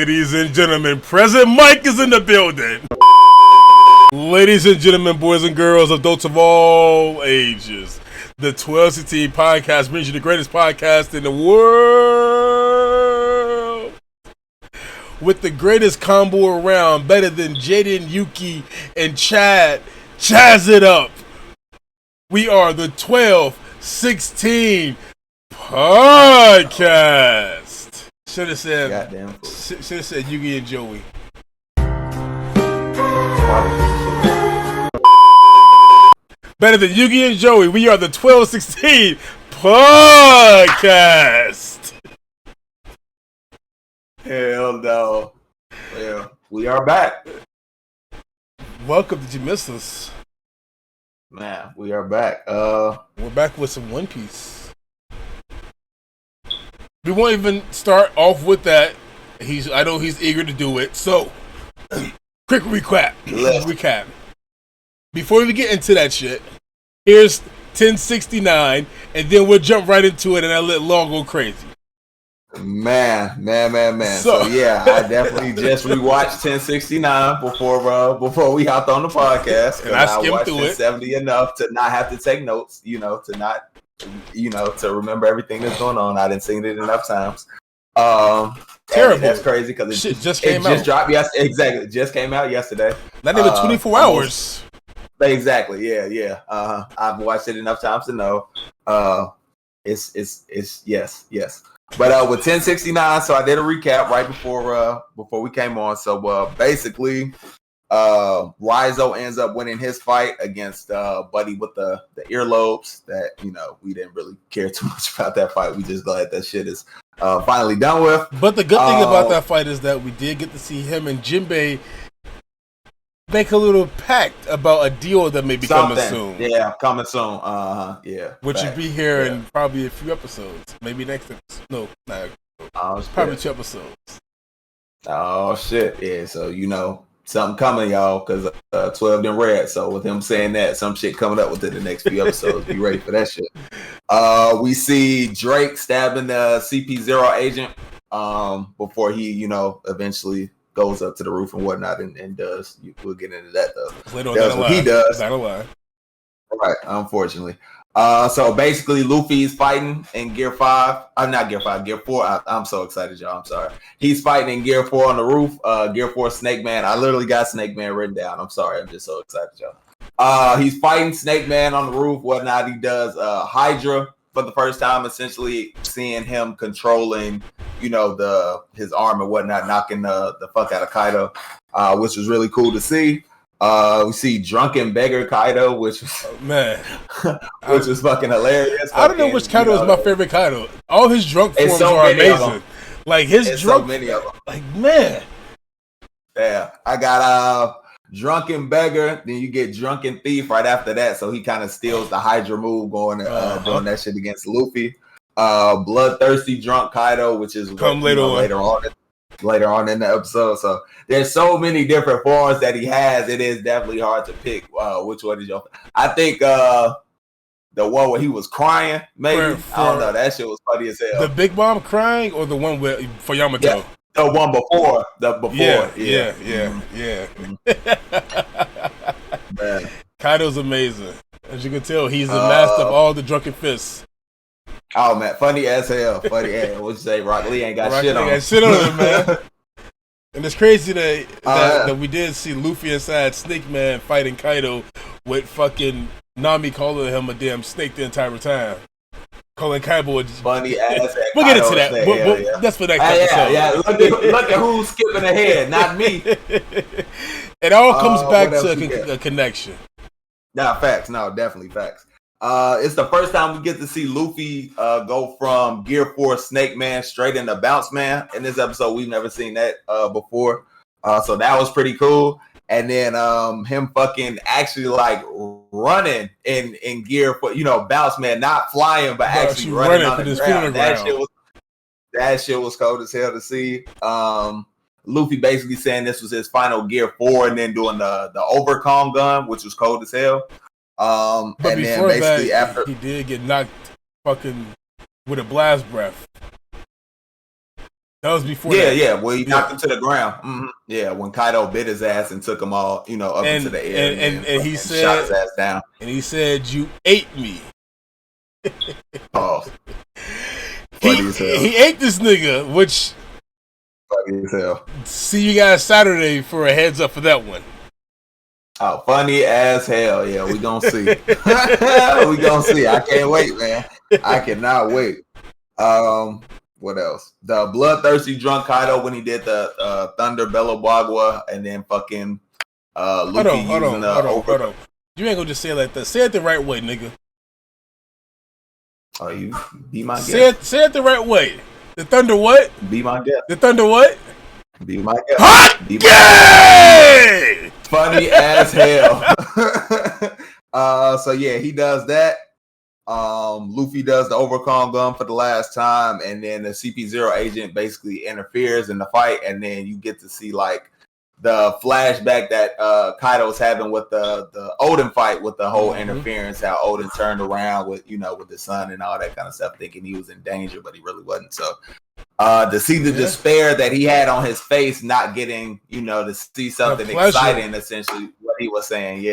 Ladies and gentlemen, President Mike is in the building. Ladies and gentlemen, boys and girls, adults of all ages, the 1216 podcast brings you the greatest podcast in the world. With the greatest combo around, better than Jaden, Yuki, and Chad. Chaz it up. We are the 1216 podcast. Should have said, Yugi and Joey. Better than Yugi and Joey. We are the 1216 podcast. Hell no. Yeah, we are back. Welcome. Did you miss us? Man, we are back. We're back with some One Piece. We won't even start off with that. I know he's eager to do it. So, quick recap. Before we get into that shit, here's 1069, and then we'll jump right into it and I'll let Law go crazy. Man. So yeah, I definitely just rewatched 1069 before we hopped on the podcast. And I skimmed watched through 1070 enough to not have to take notes, to remember everything that's going on. I didn't see it enough times. Terrible. That's crazy because it just dropped yesterday. Exactly, it just came out yesterday. Not even 24 hours. Exactly. Yeah. I've watched it enough times to know. It's yes. But with 1069, so I did a recap right before we came on. So basically, Rizo ends up winning his fight against Buddy with the earlobes. That we didn't really care too much about that fight. We just glad that shit is finally done with. But the good thing about that fight is that we did get to see him and Jinbei make a little pact about a deal that may be coming soon. Yeah, coming soon. Yeah. Which will be here in probably a few episodes. Maybe next episode. No, not probably 2 episodes. Oh shit! Yeah, so something coming, y'all, because 12 done read. So with him saying that, some shit coming up within the next few episodes. Be ready for that shit. We see Drake stabbing the CP0 agent before he, eventually goes up to the roof and whatnot and does. We'll get into that though. That's what he does. Not a lie. Right, unfortunately. So basically, Luffy's fighting in Gear 5. Not Gear 5, Gear 4. I'm so excited, y'all. I'm sorry. He's fighting in Gear 4 on the roof. Gear 4 Snake Man. I literally got Snake Man written down. I'm sorry. I'm just so excited, y'all. He's fighting Snake Man on the roof, whatnot. He does Hydra for the first time, essentially seeing him controlling, his arm and whatnot, knocking the fuck out of Kaido, which was really cool to see. We see Drunken Beggar Kaido, which was which was fucking hilarious. I don't know which Kaido is my favorite Kaido. All his drunk forms are amazing. Like his drunk, so many of them. Like man, yeah. I got Drunken Beggar. Then you get Drunken Thief right after that. So he kind of steals the Hydra move, going doing that shit against Luffy. Bloodthirsty Drunk Kaido, which is later on in the episode. So there's so many different forms that he has. It is definitely hard to pick which one is your. I think the one where he was crying, maybe. I don't know. That shit was funny as hell. The Big Bomb crying, or the one for Yamato? Yeah, the one before. Yeah. Man. Kaido's amazing. As you can tell, he's the master of all the drunken fists. Oh man, funny as hell. Funny as what you say, Rock Lee ain't got shit on. Shit on him, man. And it's crazy that we did see Luffy inside Snake Man fighting Kaido with fucking Nami calling him a damn snake the entire time. Calling Kaido a funny ass. We'll get into that. That's for next episode. Yeah. Look at who's skipping ahead, not me. It all comes back to a connection. Nah, facts. No, definitely facts. It's the first time we get to see Luffy go from Gear 4 Snake Man straight into Bounce Man. In this episode, we've never seen that before. So that was pretty cool. And then him fucking actually like running in Gear 4, Bounce Man, not flying, but actually running on the ground. That shit was cold as hell to see. Luffy basically saying this was his final Gear 4 and then doing the overcom gun, which was cold as hell. But and before then basically that, after he did get knocked fucking with a blast breath. That was before. Yeah. Well, he knocked him to the ground. Mm-hmm. Yeah, when Kaido bit his ass and took him all, up into the air, and he said, shot his ass down. And he said, "You ate me." Oh, funny as hell. He ate this nigga, which funny as hell. See you guys Saturday for a heads up for that one. Oh, funny as hell. Yeah, we gonna see. We gonna see. I can't wait, man. I cannot wait. What else? The bloodthirsty drunk Kaido when he did the Thunder Bellow Bagua, and then fucking Luffy hold on. You ain't gonna just say it like that. Say it the right way, nigga. Oh, you be my guest. Say it the right way. The Thunder what? Be my guest. The Thunder what? Be my guest. Hot be my funny as hell. So yeah, he does that. Luffy does the overcome gun for the last time, and then the CP0 agent basically interferes in the fight, and then you get to see like the flashback that Kaido's having with the Odin fight with the whole interference, how Odin turned around with with the sun and all that kind of stuff, thinking he was in danger, but he really wasn't. So to see the despair that he had on his face, not getting to see something exciting, essentially what he was saying,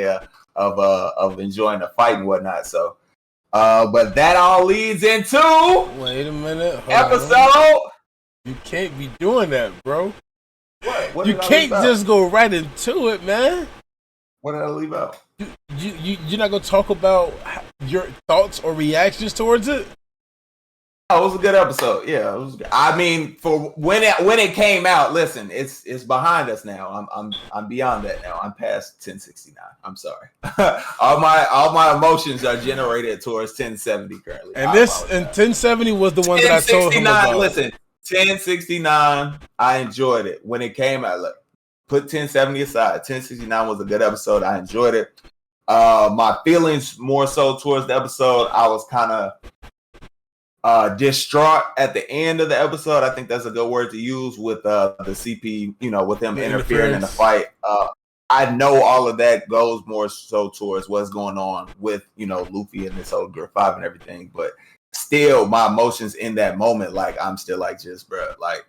of enjoying the fight and whatnot. So but that all leads into wait a minute episode. You can't be doing that, bro. What you can't just go right into it, man. What did I leave out? You're not gonna talk about your thoughts or reactions towards it? Oh, it was a good episode. Yeah, it was good. I mean, for when it came out, listen, it's behind us now. I'm beyond that now. I'm past 1069. I'm sorry. all my emotions are generated towards 1070 currently. And 1070 was the one that I told him about. Listen, 1069, I enjoyed it when it came out. Look, put 1070 aside. 1069 was a good episode. I enjoyed it. My feelings more so towards the episode, I was kind of distraught at the end of the episode. I think that's a good word to use with the CP, with them interfering in the fight. I know all of that goes more so towards what's going on with, Luffy and this whole Gear 5 and everything, but still my emotions in that moment, like I'm still like just bruh,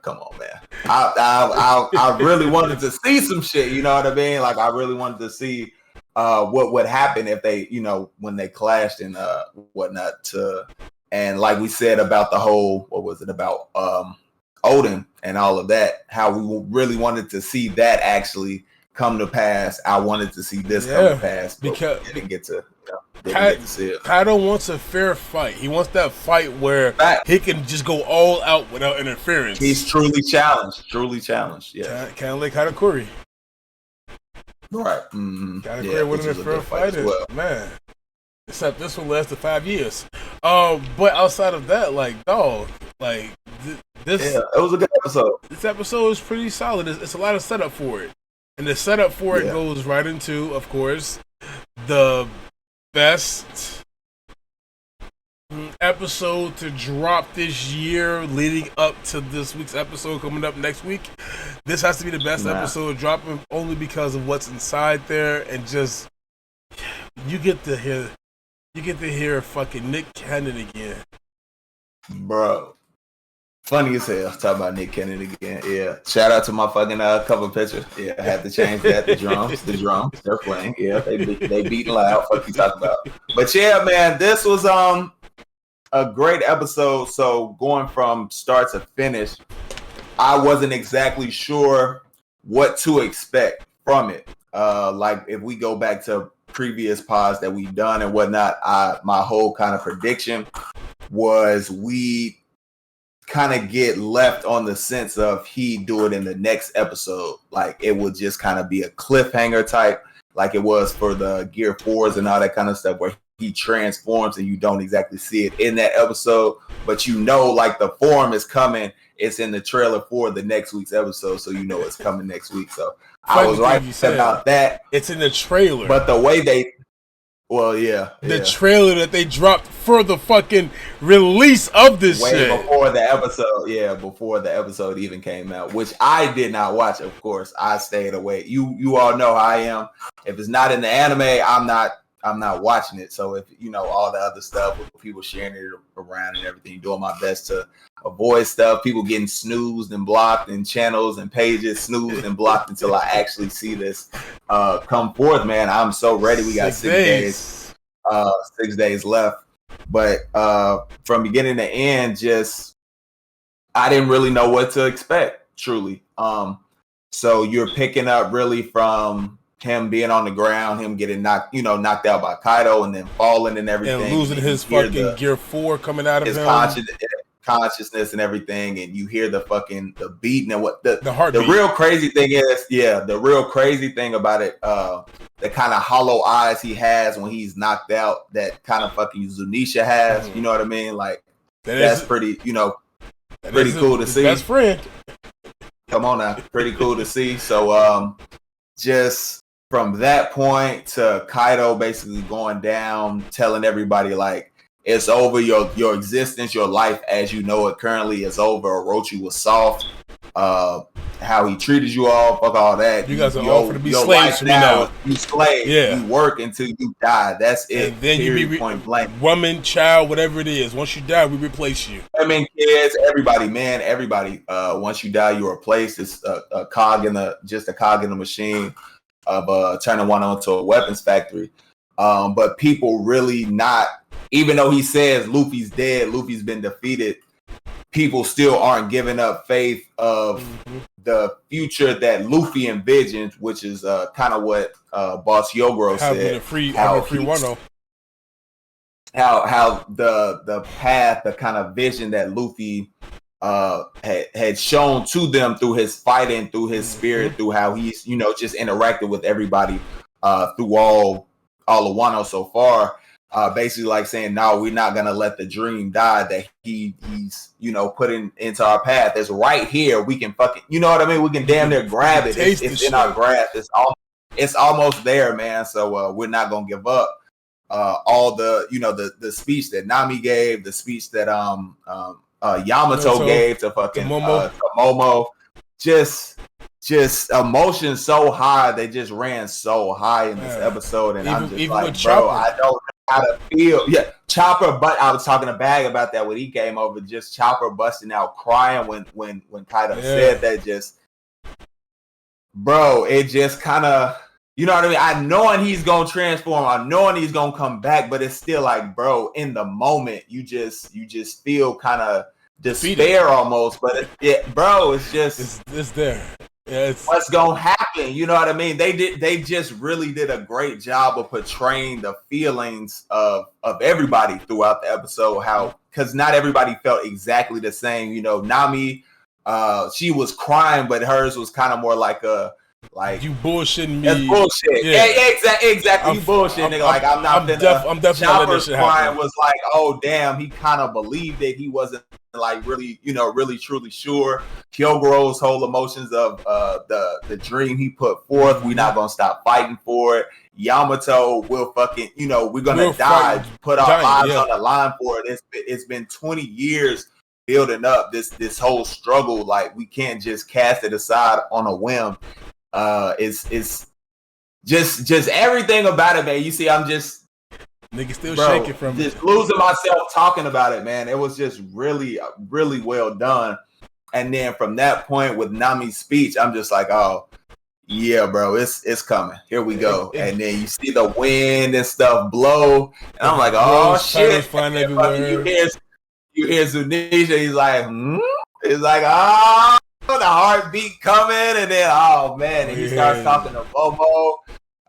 come on, man. I really wanted to see some shit, you know what I mean? Like I really wanted to see what would happen if they, when they clashed and whatnot, and like we said about the whole, what was it about Odin and all of that, how we really wanted to see that actually come to pass. I wanted to see this come to pass because we didn't get to see it. Kaido wants a fair fight. He wants that fight where he can just go all out without interference. He's truly challenged. Yeah, kind of like Katakuri. Right. Katakuri winning a fair fight, man. Except this one lasted 5 years. But outside of that, this. Yeah, it was a good episode. This episode is pretty solid. It's a lot of setup for it, and the setup for it goes right into, of course, the best episode to drop this year leading up to this week's episode coming up next week. This has to be the best episode dropping only because of what's inside there, and just you get to hear fucking Nick Cannon again, bro. Funny as hell. Talk about Nick Cannon again. Yeah. Shout out to my fucking cover picture. Yeah, I had to change that. The drums, they're playing. Yeah, they beating loud. Fuck you talking about. But yeah, man, this was a great episode. So going from start to finish, I wasn't exactly sure what to expect from it. Like if we go back to previous pods that we've done and whatnot, my whole kind of prediction was we kind of get left on the sense of he do it in the next episode. Like it would just kind of be a cliffhanger type, like it was for the Gear 4s and all that kind of stuff, where he transforms and you don't exactly see it in that episode, but like the form is coming. It's in the trailer for the next week's episode, so it's coming next week. So I was right about that. It's in the trailer, but the way they the trailer that they dropped for the fucking release of this shit before the episode even came out, which I did not watch. Of course, I stayed away. You all know how I am. If it's not in the anime, I'm not watching it. So if all the other stuff with people sharing it around and everything, doing my best to avoid stuff. People getting snoozed and blocked, and channels and pages snoozed and blocked until I actually see this come forth, man. I'm so ready. We got 6 days. 6 days left. But from beginning to end, just I didn't really know what to expect, truly. So you're picking up really from him being on the ground, him getting knocked out by Kaido, and then falling and everything, and losing his fucking Gear 4 coming out of his consciousness and everything, and you hear the beating and what the heartbeat. The real crazy thing is, the real crazy thing about it, the kind of hollow eyes he has when he's knocked out, that kind of fucking Zunisha has, you know what I mean? Like that's pretty, pretty cool to see. Best friend. Come on now, pretty cool to see. So just from that point to Kaido basically going down, telling everybody like it's over, your existence, your life as you know it currently is over. Orochi was soft. How he treated you all, fuck all that. You guys are all for to be slaves for me now. You slave. Yeah. You work until you die. That's it. And then you be point blank. Woman, child, whatever it is. Once you die, we replace you. I mean, kids, everybody, man, everybody. Once you die, you're replaced. It's a cog in the machine of turning one onto a weapons factory. But people really not. Even though he says Luffy's dead, Luffy's been defeated, people still aren't giving up faith of the future that Luffy envisions, which is kind of what Boss Yogoro said. How the path, the kind of vision that Luffy had shown to them through his fighting, through his spirit, through how he's just interacted with everybody through all of Wano so far. Basically like saying, no, we're not gonna let the dream die that he's putting into our path. It's right here. We can fucking, you know what I mean? We can damn near grab it. It's in our grasp. It's almost there, man. So we're not gonna give up. All the speech that Nami gave, the speech that Yamato gave to fucking Momo, just emotions so high. They just ran so high in this episode, and I'm just like, bro, I don't know how to feel. Yeah, Chopper, but I was talking to Bag about that when he came over. Just Chopper busting out crying when Kaido said that. Just, bro, it just kind of, you know what I mean? I knowing he's gonna transform, I knowing he's gonna come back, but it's still like, bro, in the moment, you just feel kind of despair almost. But bro, it's just it's there. Yeah, what's gonna happen? You know what I mean? They just really did a great job of portraying the feelings of everybody throughout the episode. How, because not everybody felt exactly the same. Nami, she was crying, but hers was kind of more like you bullshitting me. That's bullshit. Yeah, exactly. You bullshit, nigga. Like I'm definitely Chopper's crying was like, oh damn, he kind of believed it. He wasn't like really, really truly sure. Kyogoro's whole emotions of the dream he put forth. We're not gonna stop fighting for it. Yamato will fucking, we're gonna die. Put our lives on the line for it. It's been 20 years building up this whole struggle. Like we can't just cast it aside on a whim. It's just everything about it, man. You see, I'm just nigga still shaking from just losing myself talking about it, man. It was just really, really well done. And then from that point with Nami's speech, I'm just like, oh yeah, bro, it's coming. Here we go. And then you see the wind and stuff blow, and I'm like, oh shit! Flying everywhere. You hear Zunisha. He's like, He's like, oh. The heartbeat coming, and then oh man, and he starts talking to Momo,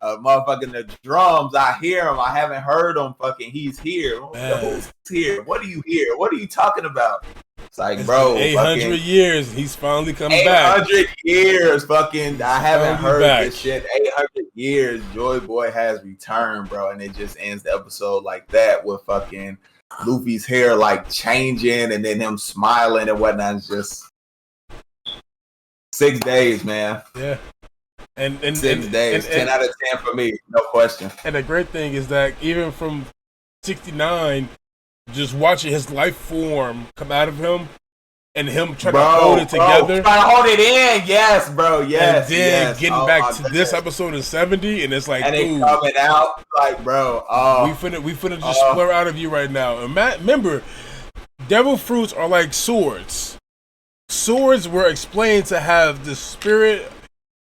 motherfucking the drums. I hear him. I haven't heard him. Fucking, he's here. Who's here? What do you hear? What are you talking about? It's like, bro, 800 years. He's finally coming back. 800 years, fucking. I haven't heard this shit. 800 years. Joy Boy has returned, bro, and it just ends the episode like that with fucking Luffy's hair like changing, and then him smiling and whatnot. It's just 6 days, man. Yeah. And 6 days. 10 out of 10 for me. No question. And the great thing is that even from 69, just watching his life form come out of him and him trying to hold it together. Trying to hold it in. Yes, bro. Yes. And then getting back to this episode in 70, and it's like, and it coming out like, bro. We finna just splur out of you right now. And remember, devil fruits are like swords. Swords were explained to have the spirit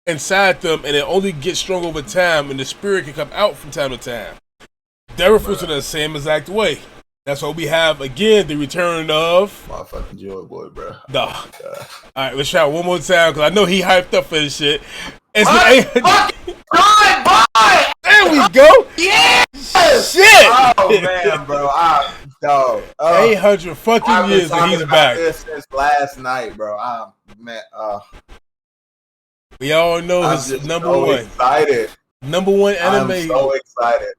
inside them, and it only gets strong over time, and the spirit can come out from time to time. Devil fruits are the same exact way. That's why we have, again, the return of... Motherfucking Joy Boy, bro. No. Alright, let's try it one more time, because I know he hyped up for this shit. It's been 800... There we go! Yes! Shit! Oh, man, bro. 800 fucking years and he's back. This since last night, bro. We all know his number one. Excited. Number one anime. I'm so excited.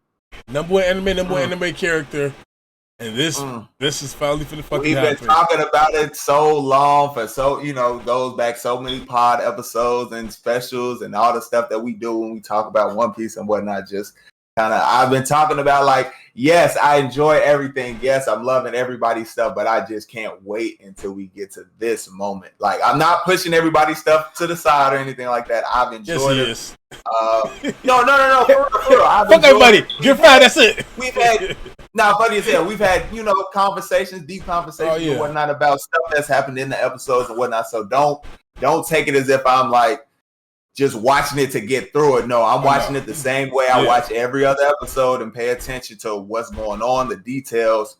Number one anime character. And this is finally for the fucking happen. We've been talking about it so long, goes back so many pod episodes and specials and all the stuff that we do when we talk about One Piece and whatnot. Just kind of, I've been talking about like, yes, I enjoy everything. Yes, I'm loving everybody's stuff, but I just can't wait until we get to this moment. Like, I'm not pushing everybody's stuff to the side or anything like that. I've enjoyed it. No. For real. Fuck everybody. Get fired. That's it. We've had. Now, funny as hell, we've had, conversations, deep conversations and whatnot about stuff that's happened in the episodes and whatnot. So don't take it as if I'm like just watching it to get through it. No, I'm watching it the same way I watch every other episode and pay attention to what's going on, the details,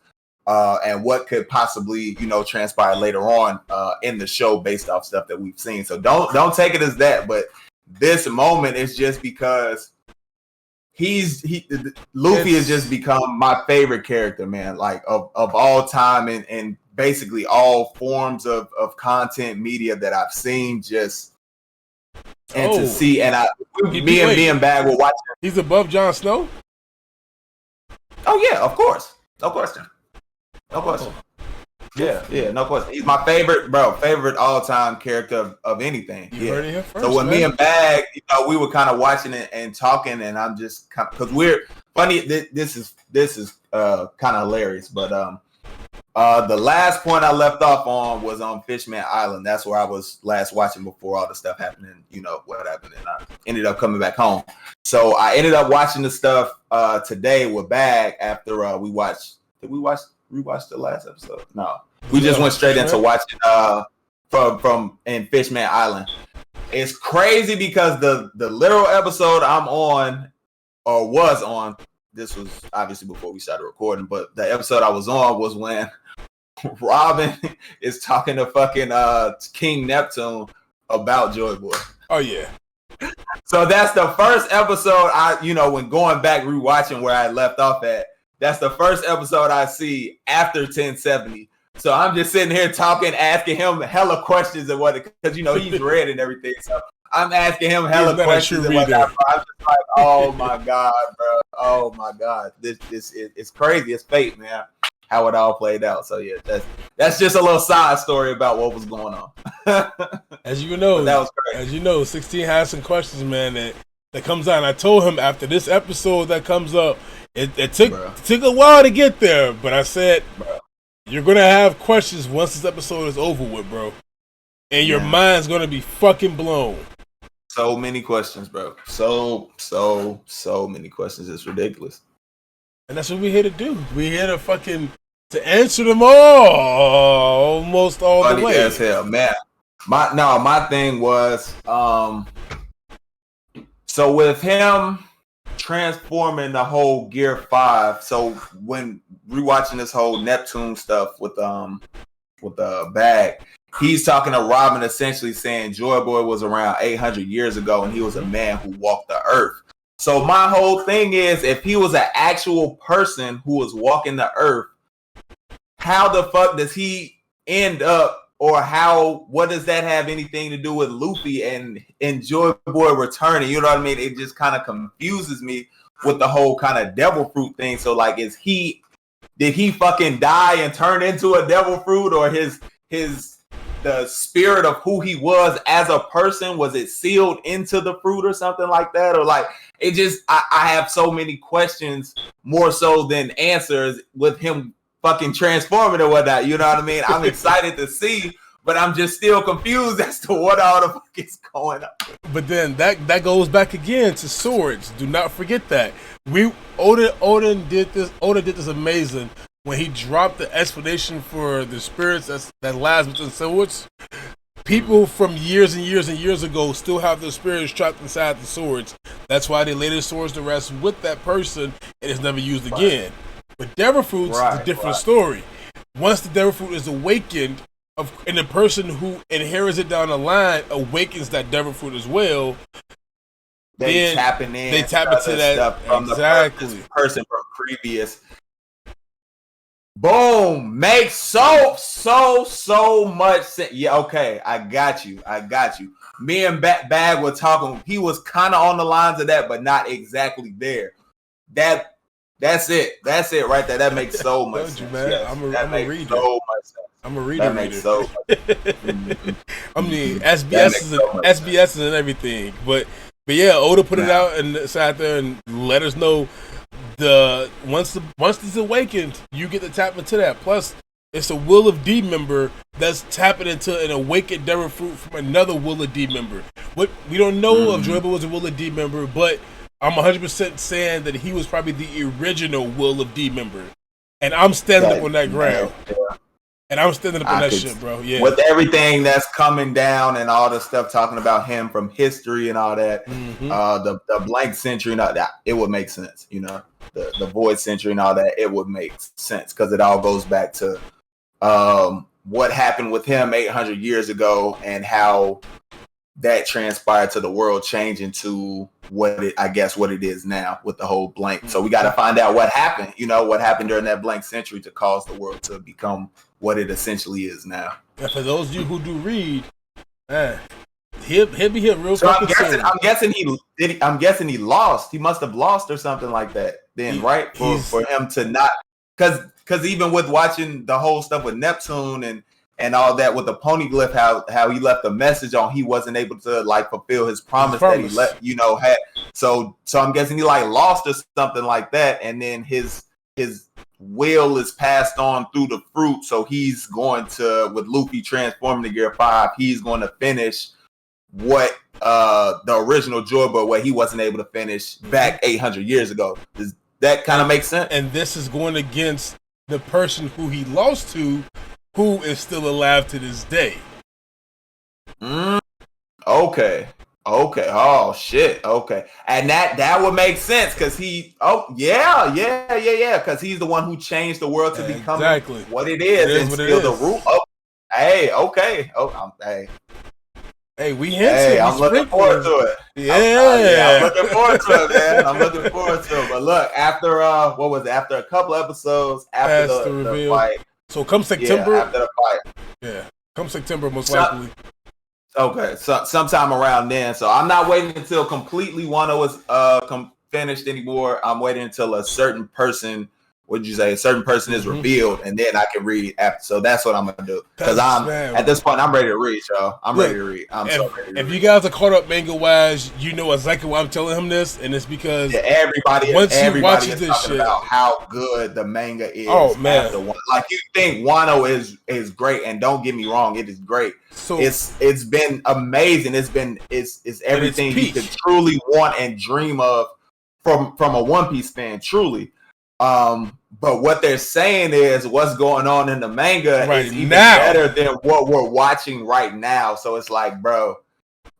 and what could possibly, transpire later on in the show based off stuff that we've seen. So don't take it as that. But this moment is just because Luffy has just become my favorite character, man, like of all time and basically all forms of content media that I've seen, to see, and me and Bag were watching. He's above Jon Snow? Oh yeah, of course. No question. Yeah, no question. He's my favorite all-time character of anything. You heard it here first, so when me and Bag, we were kind of watching it and talking, and I'm just kind of, because we're funny. This is kind of hilarious, but the last point I left off on was on Fishman Island. That's where I was last watching before all the stuff happening. What happened, and I ended up coming back home. So I ended up watching the stuff today with Bag after we watched. Did we rewatch the last episode? No, we just went straight into watching from in Fishman Island. It's crazy because the literal episode I'm on or was on. This was obviously before we started recording, but the episode I was on was when Robin is talking to fucking King Neptune about Joy Boy. Oh yeah. So that's the first episode when going back rewatching where I left off at. That's the first episode I see after 1070. So I'm just sitting here talking, asking him hella questions and what, because he's read and everything. So I'm asking him hella questions and whatnot. I'm just like, oh my god, bro. Oh my god. This it's crazy. It's fate, man. How it all played out. So yeah, that's just a little side story about what was going on. As you know, that was crazy. As you know, 16 has some questions, man, that comes out. And I told him after this episode that comes up, it took a while to get there, but I said, you're gonna have questions once this episode is over with, bro, and your mind's gonna be fucking blown. So many questions, bro. So many questions. It's ridiculous. And that's what we're here to do. We're here to answer them all, almost all Funny the way. As hell, man. My thing was, so with him transforming the whole Gear 5. So when rewatching this whole Neptune stuff with Bag, he's talking to Robin, essentially saying Joy Boy was around 800 years ago, and he was a man who walked the earth. So my whole thing is, if he was an actual person who was walking the earth, how the fuck does he end up, or what does that have anything to do with Luffy and Joy Boy returning? You know what I mean? It just kind of confuses me with the whole kind of devil fruit thing. So like, did he fucking die and turn into a devil fruit, or the spirit of who he was as a person, was it sealed into the fruit or something like that? Or like, it just, I have so many questions, more so than answers, with him fucking transforming or whatnot. You know what I mean? I'm excited to see, but I'm just still confused as to what all the fuck is going on. But then that goes back again to swords. Do not forget that. Oda did this amazing when he dropped the explanation for the spirits that lies within swords, people from years and years and years ago still have their spirits trapped inside the swords. That's why they lay their swords to rest with that person and it's never used again. But devil fruits is a different story. Once the devil fruit is awakened, and the person who inherits it down the line awakens that devil fruit as well, They tap into that stuff from the person from previous. Boom! Makes so much sense. Yeah, okay, I got you. Me and Bag were talking. He was kind of on the lines of that, but not exactly there. That's it right there. That makes so much sense. Man. Yes, I'm a reader. So much sense. I'm a reader. That makes so much sense. I mean, SBS and everything, but yeah, Oda put it out and sat there and let us know once it's awakened, you get to tap into that. Plus, it's a Will of D member that's tapping into an awakened devil fruit from another Will of D member. What we don't know if Joyba was a Will of D member, but I'm 100% saying that he was probably the original Will of D member, and I'm standing up on that ground. Yeah. And I'm standing up on that shit, bro. Yeah. With everything that's coming down and all the stuff talking about him from history and all that, the blank century and all that, it would make sense. You know, the void century and all that, it would make sense because it all goes back to what happened with him 800 years ago and how that transpired to the world changing to what it is now with the whole blank. So we got to find out what happened, what happened during that blank century to cause the world to become what it essentially is now. And for those of you who do read, he'll be here real so fucking soon. I'm guessing he lost. He must have lost or something like that then, right? For him to not, because even with watching the whole stuff with Neptune and all that with the poneglyph, how he left a message on, he wasn't able to like fulfill his promise that he left, had. So I'm guessing he like lost or something like that, and then his will is passed on through the fruit. So he's going to, with Luffy transforming to Gear 5, he's going to finish what the original Joyba, what he wasn't able to finish back 800 years ago. Does that kind of make sense? And this is going against the person who he lost to, who is still alive to this day. Okay. Oh shit. Okay. And that would make sense because because he's the one who changed the world to become what it is and still the root. Oh, hey, okay. Hey, we hinted. I'm looking forward to it. Yeah. I'm looking forward to it, man. I'm looking forward to it. But look, after after a couple episodes after the fight. So come September. After the fight. Yeah. Come September, most likely. Okay, so sometime around then. So I'm not waiting until completely Wano is finished anymore. I'm waiting until a certain person, a certain person is revealed, and then I can read after. So that's what I'm gonna do. Because at this point, I'm ready to read, y'all. I'm ready to read. I'm so ready to read. If you guys are caught up manga wise, you know exactly why I'm telling him this, and it's because everybody is talking about how good the manga is. Oh man, like you think Wano is great, and don't get me wrong, it is great. So it's been amazing. It's everything you could truly want and dream of from a One Piece fan, truly. But what they're saying is what's going on in the manga is even better than what we're watching right now. So it's like, bro,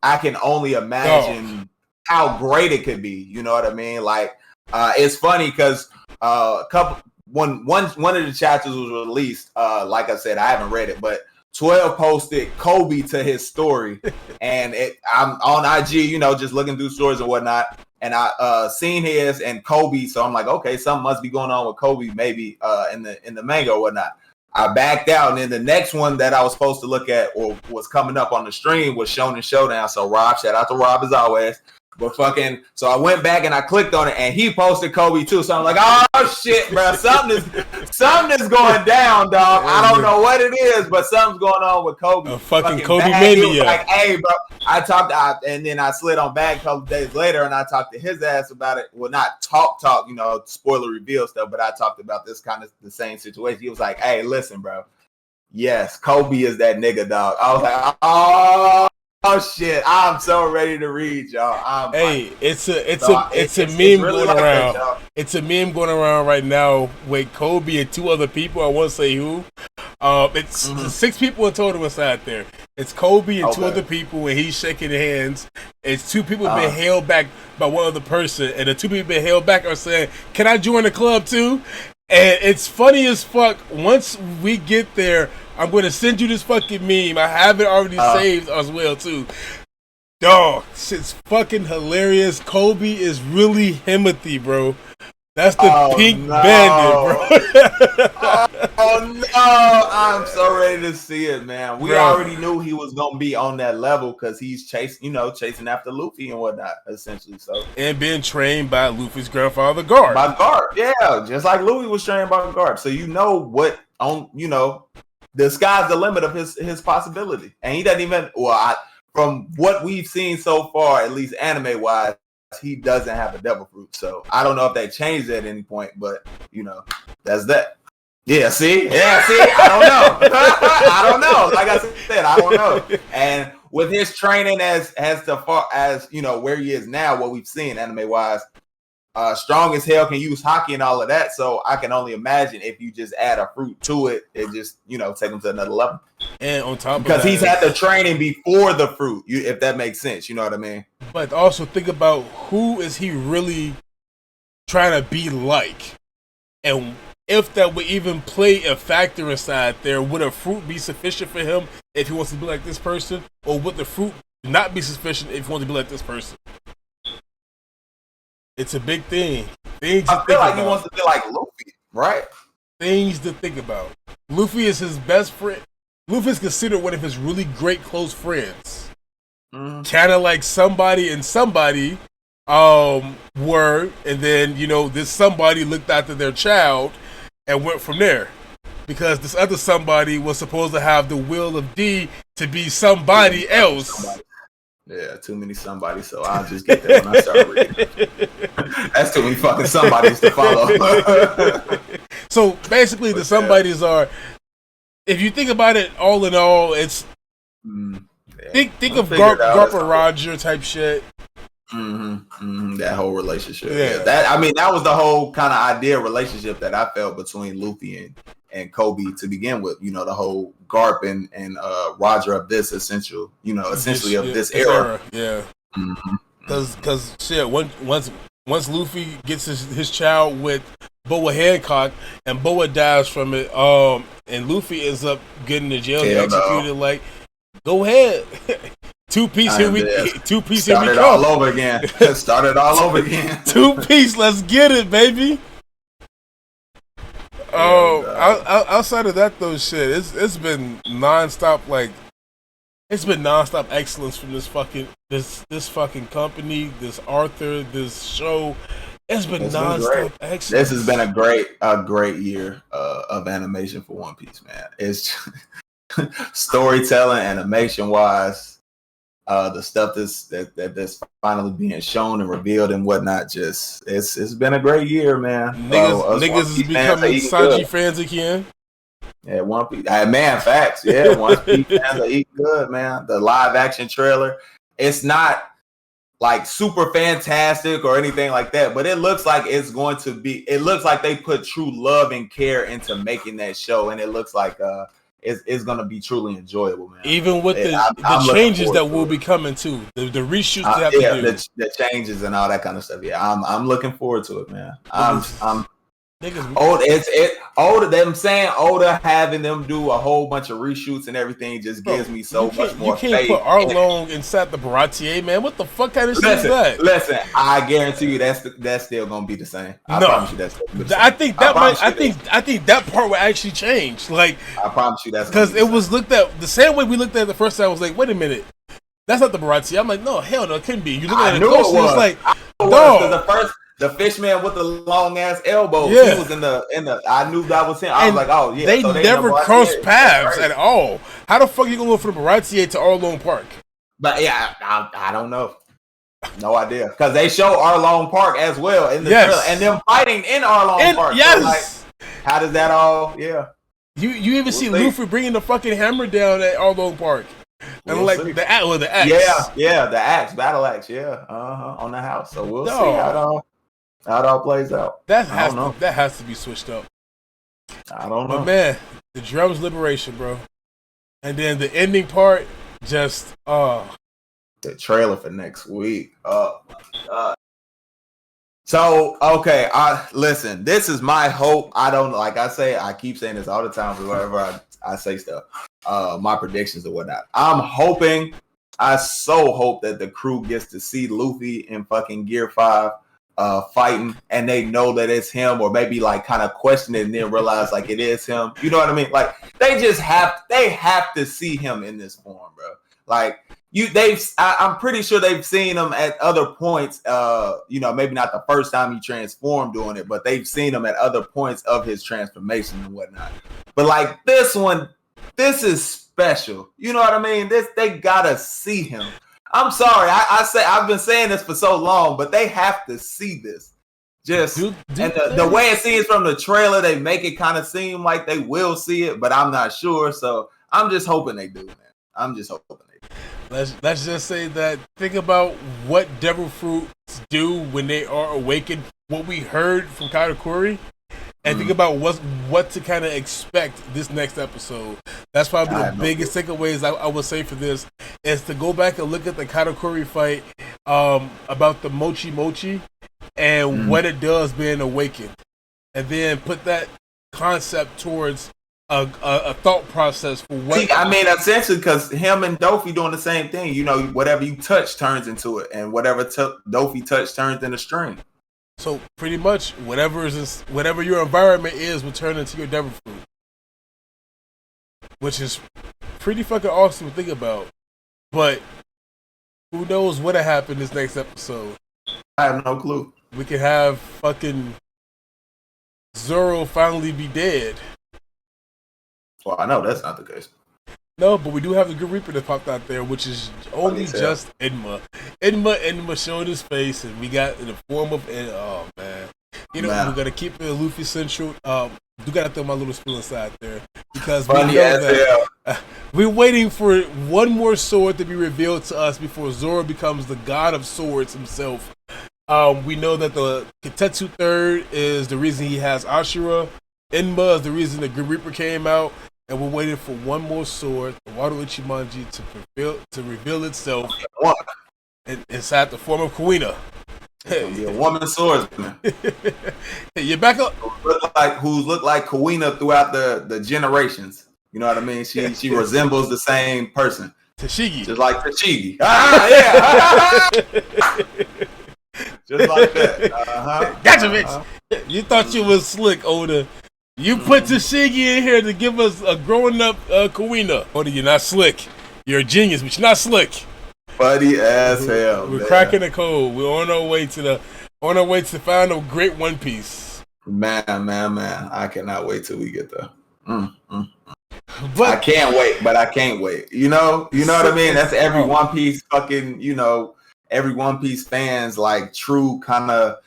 I can only imagine how great it could be. You know what I mean? Like, it's funny because one of the chapters was released. Like I said, I haven't read it, but 12 posted Kobe to his story, and I'm on IG, just looking through stories and whatnot. And I seen his and Kobe, so I'm like, okay, something must be going on with Kobe, maybe in the manga or whatnot. I backed out, and then the next one that I was supposed to look at or was coming up on the stream was Shonen Showdown. So Rob, shout out to Rob as always. But so I went back and I clicked on it, and he posted Kobe too. So I'm like, oh shit, bro, something is going down, dog. I don't know what it is, but something's going on with Kobe. A fucking Kobe mania. Like, hey, bro, and then I slid on back a couple days later, and I talked to his ass about it. Well, not talk, spoiler reveal stuff, but I talked about this kind of the same situation. He was like, hey, listen, bro. Yes, Kobe is that nigga, dog. I was like, oh shit! I'm so ready to read, y'all. It's a meme really going around. It's a meme going around right now with Kobe and 2 other people. I won't say who. It's 6 people in total inside there. It's Kobe and 2 other people, and he's shaking hands. It's 2 people being held back by one other person, and the 2 people being held back are saying, "Can I join the club too?" And it's funny as fuck. Once we get there, I'm going to send you this fucking meme. I have it already saved as well too. Dog, shit's fucking hilarious. Kobe is really Himothy, bro. That's the pink bandit, bro. Oh no! I'm so ready to see it, man. We already knew he was gonna be on that level because he's chasing after Luffy and whatnot, essentially. So and being trained by Luffy's grandfather, Garp. By Garp, yeah, just like Luffy was trained by Garp. So the sky's the limit of his possibility, and he doesn't even. From what we've seen so far, at least anime wise, he doesn't have a devil fruit. So I don't know if they changed at any point, but that's that. Yeah, see, I don't know. I don't know. Like I said, I don't know. And with his training as far as where he is now, what we've seen anime wise, strong as hell, can use hockey and all of that. So I can only imagine if you just add a fruit to it, it just take him to another level. And on top because of that, he's had the training before the fruit, if that makes sense. You know what I mean? But also think about who is he really trying to be like, and if that would even play a factor inside there. Would a fruit be sufficient for him if he wants to be like this person, or would the fruit not be sufficient if he wants to be like this person? It's a big thing. I feel like he wants to be like Luffy, right? Things to think about. Luffy is his best friend. Luffy is considered one of his really great close friends. Kind of like somebody and somebody were, and then this somebody looked after their child and went from there, because this other somebody was supposed to have the will of D to be somebody else. Yeah, too many somebodies, so I'll just get that when I start reading. That's too many fucking somebodies to follow. So basically, the somebodies are, if you think about it, all in all, it's think of Garp and Roger type shit. That whole relationship. Yeah. That was the whole kind of ideal relationship that I felt between Luffy and Kobe to begin with. The whole Garp and Roger of this essentially of this era. Yeah. Because shit, once Luffy gets his child with Boa Hancock and Boa dies from it, and Luffy ends up getting to jail and executed. Like, go ahead. Two piece here we come. All over again. Started all over again. 2 piece, let's get it, baby. Outside of that though, shit, it's been nonstop. Like, it's been nonstop excellence from this fucking company, this Arthur, this show. It's been nonstop excellence. This has been a great year of animation for One Piece, man. It's storytelling, animation wise. The stuff that's finally being shown and revealed and whatnot, just it's been a great year, man. Niggas is becoming Sanji fans again. Yeah, One Piece, man, facts. Yeah, One Piece fans are eating good, man. The live action trailer, it's not like super fantastic or anything like that, but it looks like it's going to be. It looks like they put true love and care into making that show, and it looks like it's going to be truly enjoyable, man. Even with the changes that will be coming too, the reshoots they have to do, the changes and all that kind of stuff. Yeah, I'm looking forward to it, man. Oda having them do a whole bunch of reshoots and everything just gives me so much more faith. You can't put Arlong inside the Baratier, man. What the fuck kind of shit is that? Listen, I guarantee you that's still gonna be the same. I promise you that's. I think that part will actually change. Like, I promise you that's because it was looked at the same way we looked at it the first time. I was like, wait a minute, that's not the Baratier. I'm like, no, hell no, it couldn't be. You look at it closely, it's like, dog. The fish man with the long ass elbows. Yeah. He was in the. I knew that was him. I was like, oh yeah. They never crossed paths at all. How the fuck you gonna go from the Baratier to Arlong Park? But yeah, I don't know. No idea, because they show Arlong Park as well in the trailer, and them fighting in Arlong Park. Yes. So like, how does that all? Yeah. You even see Luffy bringing the fucking hammer down at Arlong Park. And the axe. Yeah, the axe, battle axe, on the house. So we'll see how it all how it all plays out. That I don't know. that has to be switched up. I don't know. But man, the drums liberation, bro. And then the ending part, just the trailer for next week. Oh my god. So okay, listen. This is my hope. I don't like. I keep saying this all the time. Wherever I say stuff, my predictions or whatnot. I'm hoping. I so hope that the crew gets to see Luffy in fucking Gear 5 fighting, and they know that it's him, or maybe like kind of question it and then realize like it is him. You know what I mean? Like they have to see him in this form, bro. Like I'm pretty sure they've seen him at other points. Maybe not the first time he transformed doing it, but they've seen him at other points of his transformation and whatnot. But like this one, this is special. You know what I mean? They gotta see him. I'm sorry. I've been saying this for so long, but they have to see this. And the way it seems from the trailer, they make it kind of seem like they will see it, but I'm not sure. So I'm just hoping they do, man. I'm just hoping they do. Let's just say that. Think about what devil fruits do when they are awakened. What we heard from Katakuri. And think about what to kind of expect this next episode. That's probably the biggest takeaways I would say for this is to go back and look at the Katakuri fight about the Mochi Mochi and what it does being awakened, and then put that concept towards a thought process for what. See, I mean, essentially, because him and Dofi doing the same thing. You know, whatever you touch turns into it, and whatever Dofi touch turns into string. So pretty much, whatever your environment is, will turn into your devil fruit, which is pretty fucking awesome to think about. But who knows what'll happen this next episode? I have no clue. We could have fucking Zoro finally be dead. Well, I know that's not the case. No, but we do have the Good Reaper that popped out there, which is only just Enma. Enma showed his face, and we got in the form of oh man. You know, we're gonna keep it Luffy central. You gotta throw my little spill inside there because we know that we're waiting for one more sword to be revealed to us before Zoro becomes the god of swords himself. We know that the Kitetsu Third is the reason he has Ashura. Enma is the reason the Good Reaper came out. And we're waiting for one more sword, the Wado Ichimonji, to reveal itself inside the form of Kuina. Be a woman swordsman. You're back up. Who's looked like Kuina throughout the generations. You know what I mean? She resembles the same person. Tashigi. Just like Tashigi. Yeah. Just like that. Gotcha, bitch. You thought you was slick, Oda. You put Tashigi in here to give us a growing up Kuina. Oda, you're not slick. You're a genius, but you're not slick. Funny as hell. We're cracking the code. We're on our way to find a great One Piece. Man. I cannot wait till we get there. But I can't wait, but I can't wait. You know what I mean? That's every One Piece fucking, every One Piece fans like true kind of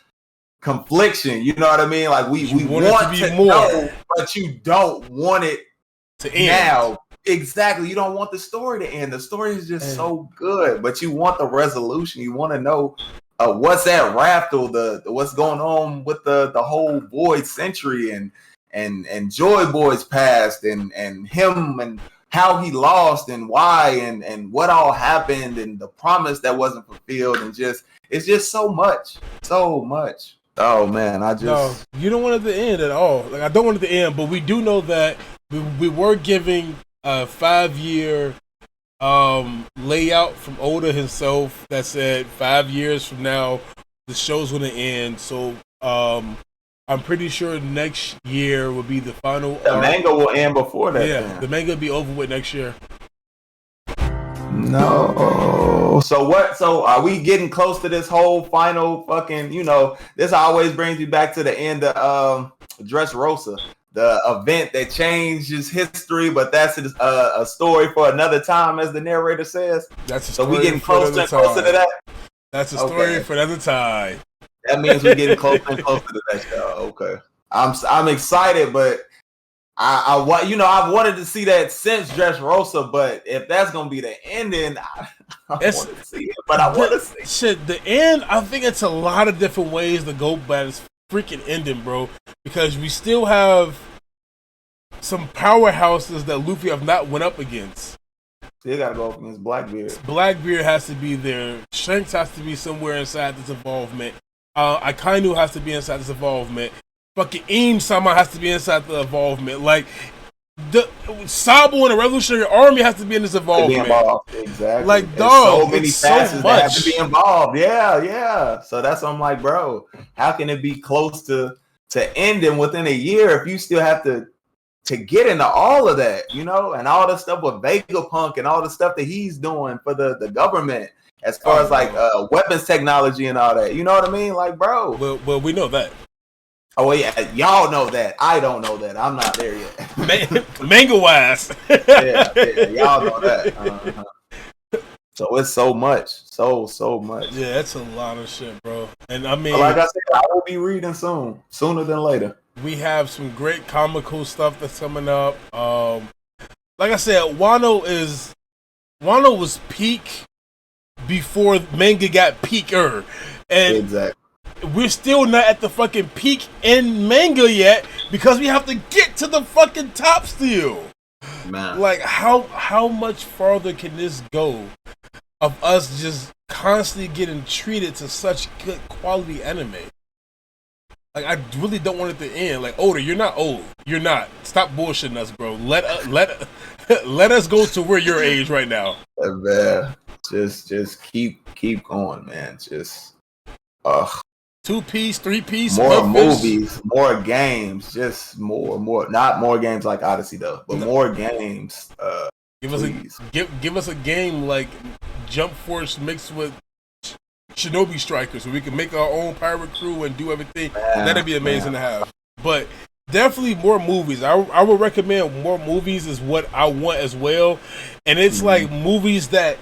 confliction. You know what I mean? Like we want to know, but you don't want it to end now. Exactly. You don't want the story to end. The story is just so good, but you want the resolution. You want to know what's at Raftel, what's going on with the whole Void Century and Joy Boy's past and him and how he lost and why and what all happened and the promise that wasn't fulfilled and it's just so much. Oh man, you don't want it to end at all. Like I don't want it to end, but we do know that we were giving a 5-year layout from Oda himself that said 5 years from now the show's going to end. So I'm pretty sure next year will be the final. The manga will end before that. Yeah, then. The manga will be over with next year. No. So what? So are we getting close to this whole final fucking? This always brings me back to the end of Dressrosa, the event that changes history, but that's a story for another time, as the narrator says. That's a story. So we getting closer and closer to that. That's a story for another time. That means we're getting closer and closer to that show. Okay. I'm excited, but I've wanted to see that since Dressrosa, but if that's gonna be the ending, I want to see it. But I want to see shit. The end, I think it's a lot of different ways to go, but it's freaking ending, bro. Because we still have some powerhouses that Luffy have not went up against. Still gotta go up against Blackbeard. Blackbeard has to be there. Shanks has to be somewhere inside this involvement. Akainu has to be inside this involvement. Fucking Eam somehow has to be inside the involvement. Like, the Sabo and the Revolutionary Army has to be in this involvement. Exactly. Like, dog, so many facets that have to be involved. Yeah. So that's why I'm like, bro, how can it be close to ending within a year if you still have to get into all of that, and all the stuff with Vegapunk and all the stuff that he's doing for the government as far as like weapons technology and all that. You know what I mean? Like, bro. Well, we know that. Oh yeah, y'all know that. I don't know that. I'm not there yet. Manga wise. yeah, y'all know that. So it's so much, so much. Yeah, it's a lot of shit, bro. And I mean, but like I said, I will be reading sooner than later. We have some great comical stuff that's coming up. Like I said, Wano was peak before manga got peaker, and exactly. We're still not at the fucking peak in manga yet because we have to get to the fucking top still. Man. Like, how much farther can this go of us just constantly getting treated to such good quality anime? Like, I really don't want it to end. Like, Oda, you're not old. You're not. Stop bullshitting us, bro. Let us go to where your age right now. Man, just keep going, man. Just 2-piece, 3-piece, more movies, more games, just more. Not more games like Odyssey though, but more games. Give us a game like Jump Force mixed with Shinobi Strikers, so we can make our own pirate crew and do everything. That'd be amazing to have. But definitely more movies. I would recommend more movies is what I want as well, and it's like movies that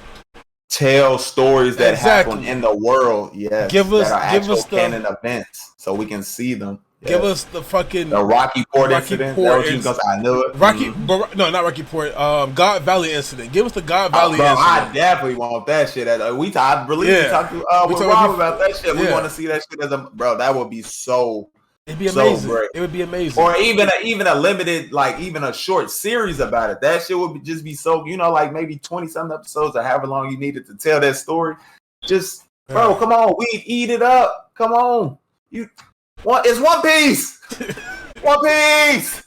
tell stories that happen in the world. Yes, that are actual canon events, so we can see them. Yes. Give us the Rocky Port incident. I knew it. No, not Rocky Port. God Valley incident. Give us the God Valley incident. I definitely want that shit. I believe we talked to Rob about that shit. We want to see that shit as that would be so. It'd be amazing. Great. It would be amazing. Or even a limited, like even a short series about it. That shit would just be so, like maybe 20-something episodes or however long you needed to tell that story. Just, bro, come on. We eat it up. Come on. It's One Piece. One Piece.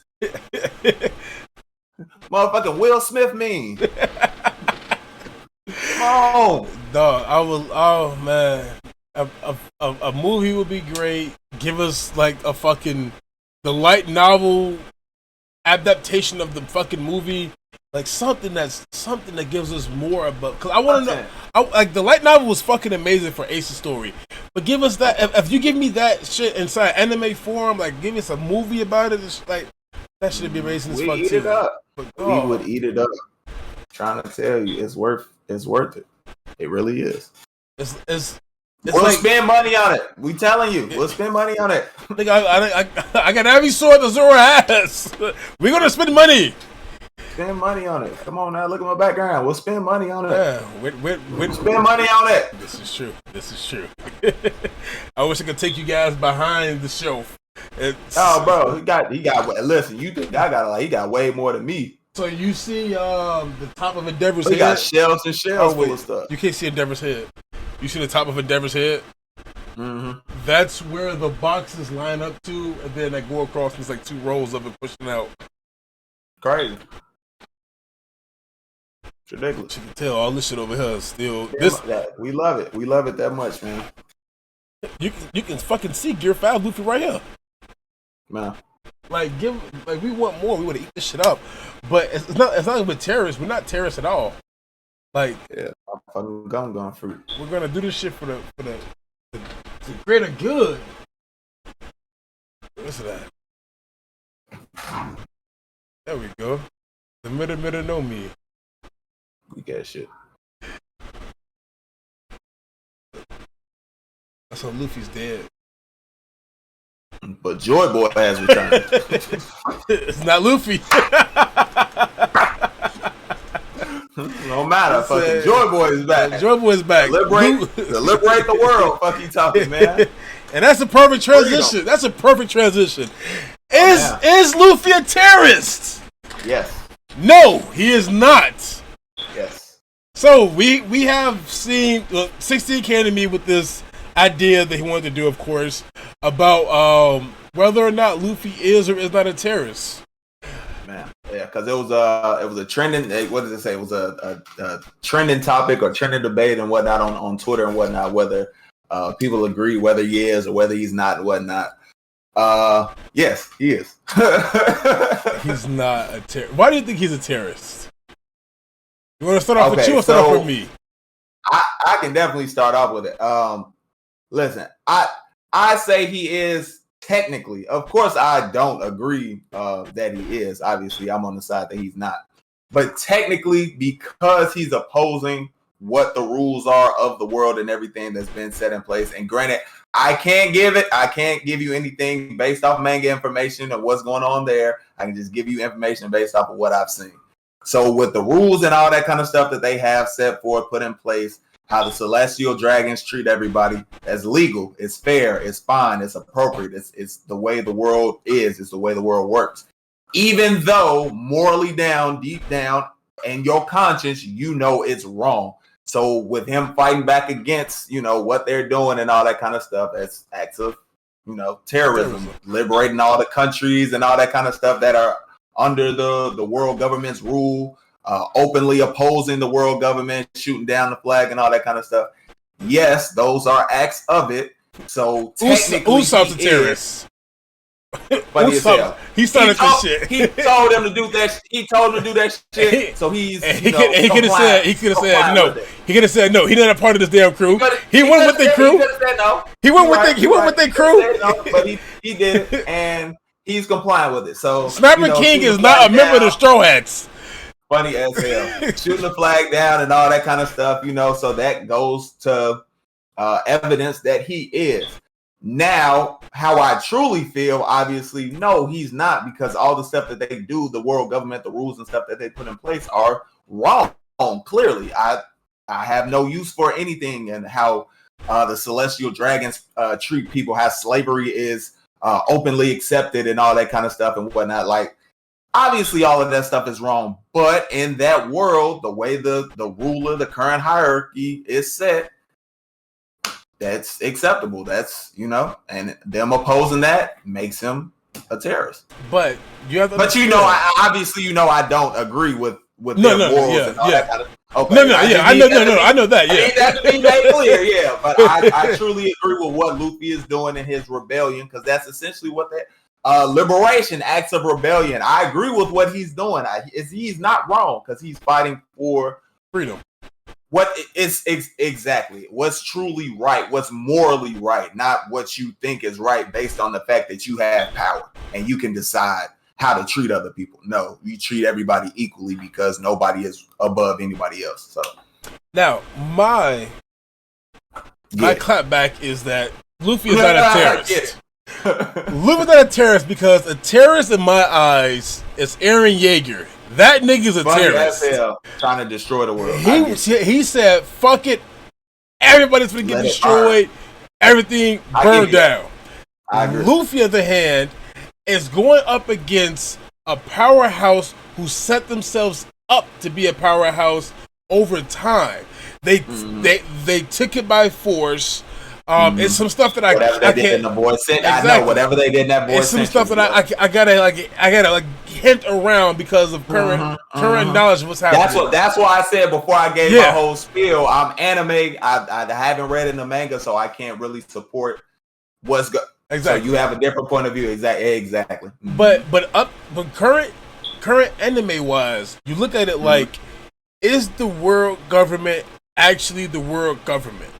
Motherfucking Will Smith meme. Come on. Dog, oh man. A movie would be great. Give us like the light novel adaptation of the fucking movie, like something that gives us more about. Because I want to know, like the light novel was fucking amazing for Ace's story, but give us that. If you give me that shit inside anime form, like give us a movie about it, it's like that should be amazing as fuck too. It up. We would eat it up. I'm trying to tell you, it's worth it. It really is. We'll spend money on it. We telling you, we'll spend money on it. I got every sword that Zoro has. We're gonna spend money. Spend money on it. Come on now, look at my background. We'll spend money on it. Yeah, we'll spend money on it. This is true. I wish I could take you guys behind the shelf. Bro, he got. Listen, you think I got he got way more than me. So you see the top of Endeavor's head? He got shelves and shelves full of stuff. You can't see Endeavor's head. You see the top of Endeavor's head? Mm-hmm. That's where the boxes line up to, and then they go across. There's like 2 rows of it pushing out. Crazy. It's ridiculous. You can tell all this shit over here is still. We love it. We love it that much, man. You can fucking see Gear 5 Luffy right here. Man. Like we want more. We want to eat this shit up, but it's not with terrorists. We're not terrorists at all. Like fucking gum fruit. We're gonna do this shit for the greater good. What's that? There we go. The middle know me. We got shit. That's how Luffy's dead. But Joy Boy has returned. It's not Luffy. No matter. Fucking Joy Boy is back. Joy Boy is back. Liberate the world. Fuck you talking, man. And that's a perfect transition. Freedom. That's a perfect transition. Is Luffy a terrorist? Yes. No, he is not. Yes. So we have seen 16 came to me with this idea that he wanted to do, of course, about whether or not Luffy is or is not a terrorist. Man, yeah, because it was a trending. What did it say? It was a trending topic or trending debate and whatnot on Twitter and whatnot. Whether people agree whether he is or whether he's not and whatnot. Yes, he is. He's not a terrorist. Why do you think he's a terrorist? You want to start off with you or start off with me? I can definitely start off with it. Listen, I say he is technically. Of course, I don't agree that he is. Obviously, I'm on the side that he's not. But technically, because he's opposing what the rules are of the world and everything that's been set in place. And granted, I can't give you anything based off manga information or what's going on there. I can just give you information based off of what I've seen. So with the rules and all that kind of stuff that they have set forth, put in place, how the celestial dragons treat everybody as legal, it's fair, it's fine, it's appropriate, it's the way the world is, it's the way the world works. Even though morally down, deep down, in your conscience, you know it's wrong. So with him fighting back against, what they're doing and all that kind of stuff, that's acts of, terrorism, liberating all the countries and all that kind of stuff that are under the world government's rule, openly opposing the world government, shooting down the flag and all that kind of stuff. Yes, those are acts of it. So technically, Usopp's a terrorist. Funny as hell. He started this shit. He told him to do that. He told him to do that shit. So he's he could have said no. He could have said no. He's not a part of this damn crew. He went with the crew. He could have said no. He went with the crew. No, but he did it, and he's complying with it. So Snapper King is not a member of the Straw Hats. Funny as hell. Shooting the flag down and all that kind of stuff. So that goes to evidence that he is. Now, how I truly feel, obviously, no, he's not, because all the stuff that they do, the world government, the rules and stuff that they put in place are wrong. Clearly, I have no use for anything and how the celestial dragons treat people, how slavery is openly accepted and all that kind of stuff and whatnot. Like, obviously, all of that stuff is wrong. But in that world, the way the ruler, the current hierarchy is set, that's acceptable. That's, and them opposing that makes him a terrorist. But you have to I don't agree with their morals and all that kind of. Okay, I know that. Yeah, I need that to be made clear. Yeah, but I truly agree with what Luffy is doing in his rebellion, because that's essentially what that liberation, acts of rebellion. I agree with what he's doing. He's not wrong, because he's fighting for freedom. What is exactly what's truly right, what's morally right, not what you think is right based on the fact that you have power and you can decide how to treat other people. No, you treat everybody equally because nobody is above anybody else. So now my clapback is that Luffy is not a terrorist. Luffy's not a terrorist because a terrorist in my eyes is Eren Yeager. That nigga's a terrorist. Trying to destroy the world. He said, fuck it. Everybody's gonna get destroyed. Everything burned down. Luffy, on the other hand, is going up against a powerhouse who set themselves up to be a powerhouse over time. They took it by force. It's some stuff that whatever they did in the voice sentence. Exactly. I know whatever they did in that voice. It's some stuff that I gotta hint around because of current knowledge of what's happening. That's why I said before I gave my whole spiel. I'm anime. I haven't read in the manga, so I can't really support what's good. Exactly. So you have a different point of view. Exactly. But current anime wise, you look at it like, is the world government actually the world government?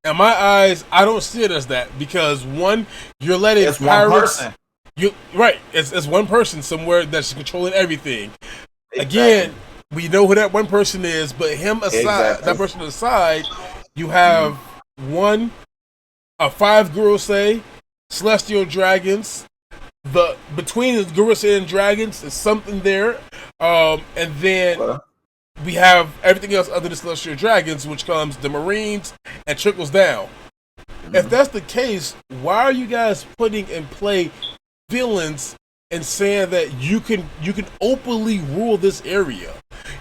In my eyes, I don't see it as that, because one, you're letting pirates. It's one person somewhere that's controlling everything. Exactly. Again, we know who that one person is, but him aside, that person aside, you have a 5 girls say, celestial dragons. Between the Gurren and dragons is something there, and then we have everything else other than celestial dragons, which comes the Marines and trickles down. Mm-hmm. If that's the case, why are you guys putting in play villains and saying that you can openly rule this area?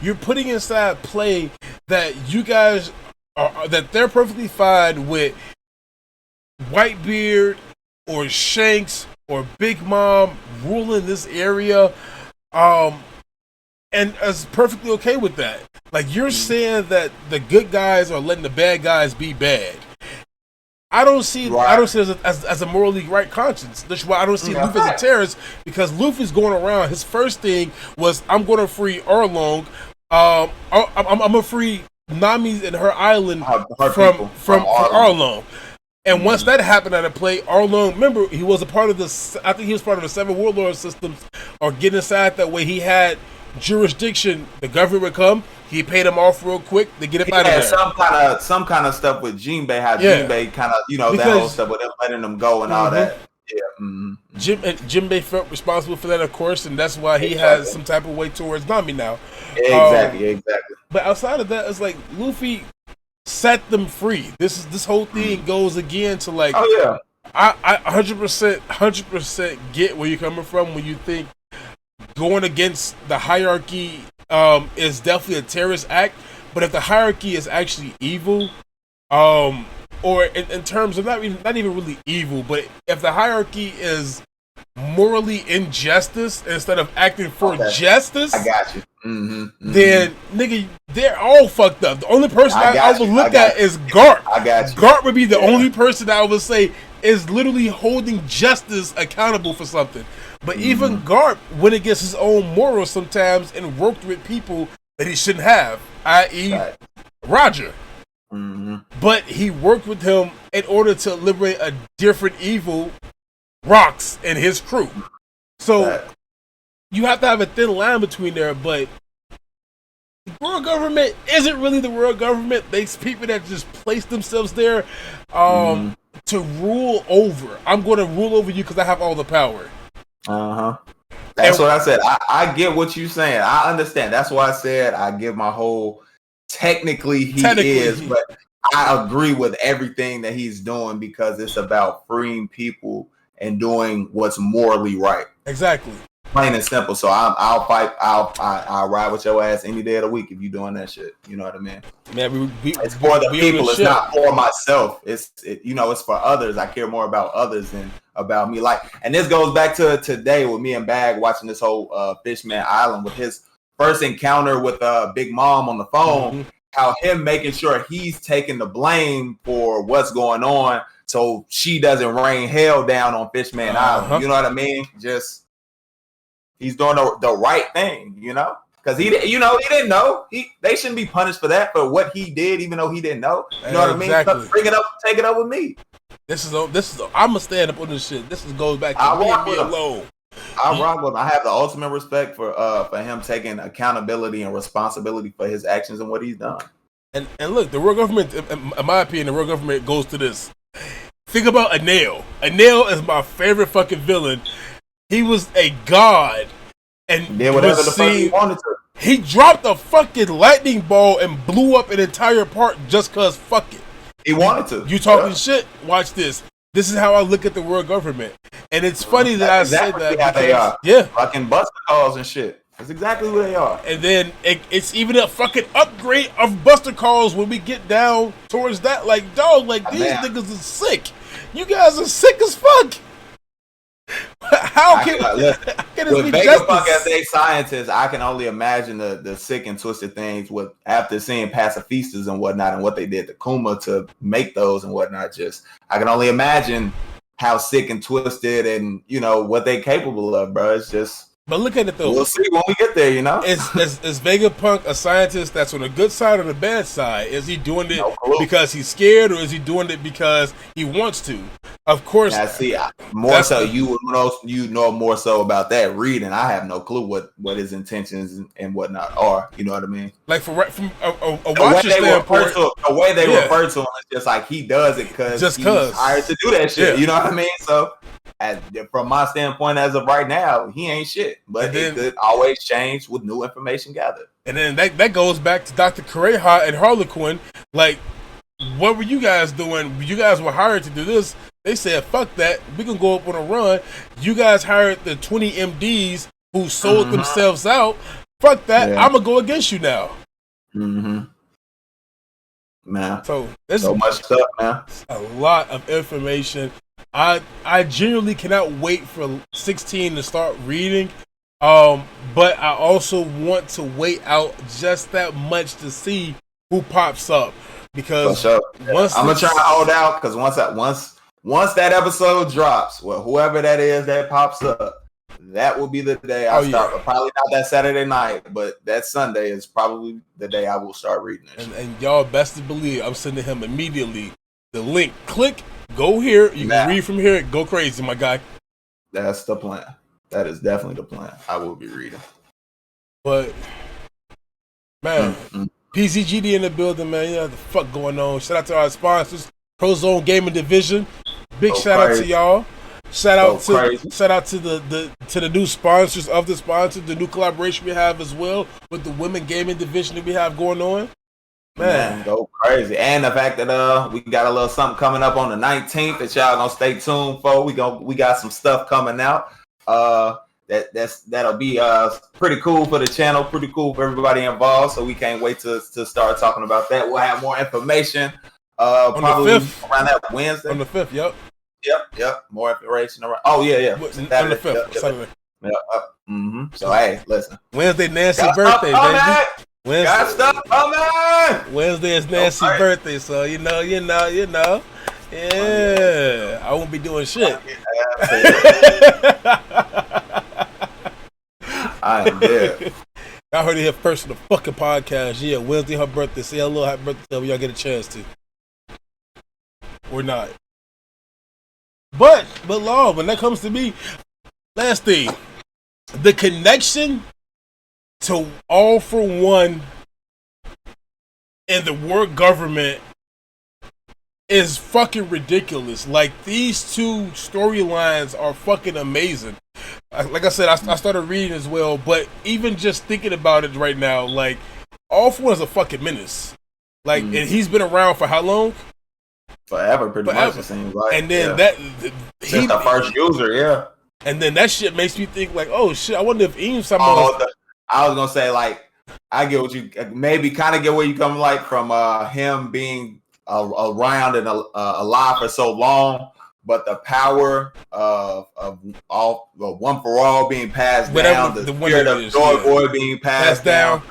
You're putting inside play that you guys are, that they're perfectly fine with Whitebeard or Shanks or Big Mom ruling this area, and is perfectly okay with that. Like, you're saying that the good guys are letting the bad guys be bad. I don't see it as a morally right conscience. That's why I don't see Luffy as a terrorist, because Luffy's going around. His first thing was, I'm going to free Arlong. I'm gonna free Nami and her island from Arlong. And once that happened at a play, Arlong, remember, he was a part of the, I think he was part of the 7 Warlord systems, or get inside that way. He had jurisdiction. The government would come, he paid them off real quick to get him out of there. Some kind of stuff with Jinbei, how Jinbei kind of, because, that whole stuff with them letting them go and all that. Yeah. Mm-hmm. Jinbei felt responsible for that, of course, and that's why he has some type of way towards Nami now. Exactly. But outside of that, it's like Luffy set them free. This whole thing goes again to like, I 100% get where you're coming from when you think going against the hierarchy is definitely a terrorist act. But if the hierarchy is actually evil, or in terms of not even really evil, but if the hierarchy is morally injustice instead of acting for justice, I got you. Mm-hmm. Then nigga, they're all fucked up. The only person I would look at is Garp. I got you. Garp would be the only person that I would say is literally holding justice accountable for something. But even Garp went against his own morals sometimes and worked with people that he shouldn't have, i.e. Roger. Mm-hmm. But he worked with him in order to liberate a different evil, Rocks, and his crew. So you have to have a thin line between there, but the world government isn't really the world government. They's people that just place themselves there to rule over. I'm going to rule over you because I have all the power. That's what I said. I get what you're saying. I understand. That's why I said I give my whole technically he is, but I agree with everything that he's doing because it's about freeing people and doing what's morally right. Exactly. Plain and simple. So I'll fight. I'll ride with your ass any day of the week if you're doing that shit. You know what I mean? Man, it's for the people. It's not for myself. It's for others. I care more about others than about me. Like, and this goes back to today with me and Bag watching this whole Fishman Island with his first encounter with Big Mom on the phone. How him making sure he's taking the blame for what's going on, so she doesn't rain hell down on Fishman Island. You know what I mean? Just. He's doing the right thing, you know, because he didn't know. They shouldn't be punished for that, for what he did, even though he didn't know. You know what I mean? Bring it up, take it up with me. This is. I'm gonna stand up on this shit. This goes back to me alone. I rock with him. I have the ultimate respect for him taking accountability and responsibility for his actions and what he's done. And look, the world government, in my opinion, the world government goes to this. Think about Anel. Anel is my favorite fucking villain. He was a god, and did whatever the fuck he wanted to. He dropped a fucking lightning ball and blew up an entire park just cause fuck it. He wanted to. You talking shit? Watch this. This is how I look at the world government, and it's funny that I said that. Because, they are. Yeah, fucking Buster calls and shit. That's exactly who they are. And then it's even a fucking upgrade of Buster calls when we get down towards that. Like, dog, like these niggas are sick. You guys are sick as fuck. How can with Vegapunk as a scientist, I can only imagine the sick and twisted things with after seeing pacifistas and whatnot and what they did to Kuma to make those and whatnot. Just I can only imagine how sick and twisted and what they capable of, bro. It's just. But look at it though. We'll see when we get there, Is Vegapunk a scientist that's on the good side or the bad side? Is he doing it because he's scared, or is he doing it because he wants to? Of course. Now, see, more so you know more so about that reading. I have no clue what his intentions and whatnot are. You know what I mean? Like from a watcher standpoint, the way they refer to him is just like he does it because he's hired to do that shit. Yeah. You know what I mean? So, from my standpoint, as of right now, he ain't shit. But it could always change with new information gathered. And then that goes back to Dr. Kureha and Harlequin. Like, what were you guys doing? You guys were hired to do this. They said, fuck that. We can go up on a run. You guys hired the 20 MDs who sold themselves out. Fuck that. Yeah. I'm going to go against you now. Mm-hmm. Man. So, there's so much stuff, man. A lot of information. I genuinely cannot wait for 16 to start reading. But I also want to wait out just that much to see who pops up. Because once I'm going to try to hold out because once that episode drops, well, whoever that is that pops up, that will be the day I start. Yeah. Probably not that Saturday night, but that Sunday is probably the day I will start reading it. And y'all best to believe I'm sending him immediately the link. Click, go here. You can read from here. Go crazy, my guy. That's the plan. That is definitely the plan. I will be reading. But, man, PZGD in the building, man. You know what the fuck going on. Shout out to our sponsors, Prozone Gaming Division. Big shout out to y'all. Shout out to the new sponsors of the sponsors, the new collaboration we have as well with the women gaming division that we have going on. Man, go crazy. And the fact that we got a little something coming up on the 19th that y'all gonna stay tuned for. We got some stuff coming out. That'll be pretty cool for the channel, pretty cool for everybody involved. So we can't wait to start talking about that. We'll have more information on probably the 5th. Around that Wednesday. On the 5th, Yep. More information around. Oh yeah. On the 5th. Yep. So hey, listen. Wednesday, Nancy's birthday, baby. Wednesday. Got stuff coming. Wednesday is Nancy's birthday, so you know. Yeah, I won't be doing shit. I am dead. I heard it here first in the fucking podcast. Yeah, Wednesday her birthday. Say hello, happy birthday when y'all get a chance to. Or not. But Lord, when that comes to me, last thing, the connection to All for One and the world government is fucking ridiculous. Like, these two storylines are fucking amazing. Like I said, I started reading as well, but even just thinking about it right now, like, All for One is a fucking menace. Like, and he's been around for how long? Forever, pretty much, it seems like. And then he's the first user, yeah. And then that shit makes me think, like, oh shit, I wonder if Eames somehow. I was gonna say, like, I get what you maybe kind of get where you come like from him being around and alive for so long, but the power of all one for all being passed down, the spirit of Joy Boy being passed down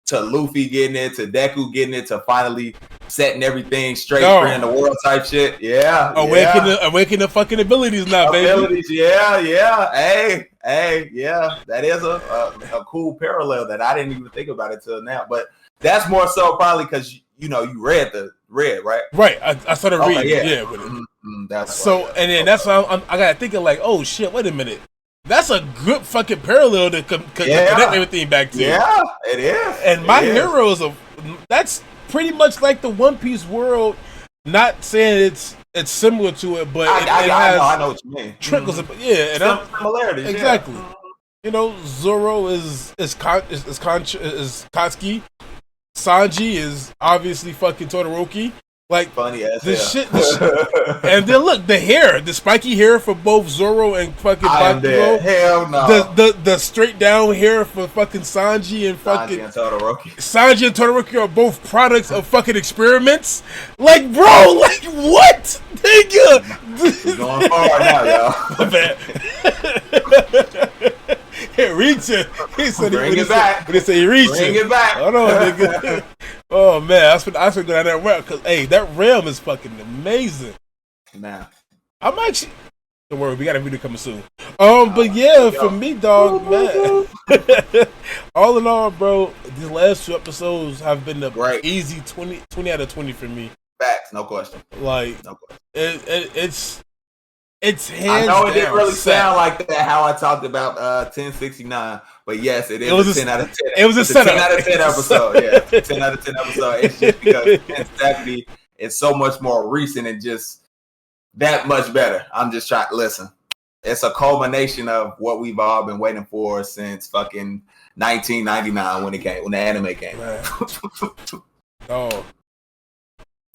to Luffy getting it, to Deku getting it, to finally setting everything straight for in the world type shit. Yeah. Awaken the fucking abilities now, baby. Abilities, yeah. Hey, yeah. That is a cool parallel that I didn't even think about it till now. But that's more so probably because you read, right? Right. I started reading, with it. That's so, and then that's why I got thinking like, oh shit, wait a minute. That's a good fucking parallel to connect everything back to. Yeah, it is. And My Hero that's pretty much like the One Piece world. Not saying it's similar to it, but I know what you mean. Trickles, and similarities. Exactly. Yeah. Zoro is Katsuki. Sanji is obviously fucking Todoroki. Like, funny ass the shit. And then look, the spiky hair for both Zoro and fucking Bakugo. Hell no. The straight down hair for fucking Sanji and Todoroki. Sanji and Todoroki are both products of fucking experiments. Like, bro, like what? Nigga. We're going far now, y'all. My bad. Reaching. He said bring it back. But he said he reaching. Bring it back. Hold on, nigga. Oh man, I spent go down that realm because that realm is fucking amazing. Nah. I'm actually. Don't worry, we got a video coming soon. But yeah, for me, dog, man. All in all, bro, these last 2 episodes have been the easy 20 out of 20 for me. Facts, no question. Like, no question. It's It's hands I know it down didn't really set. sound like that how I talked about 1069, but yes, it was is a 10 out of 10. It was a setup. 10 out of 10 episode. Yeah, it's a 10 out of 10 episode. It's just because 1070 is so much more recent and just that much better. I'm just trying to listen. It's a culmination of what we've all been waiting for since fucking 1999 when the anime came. Oh,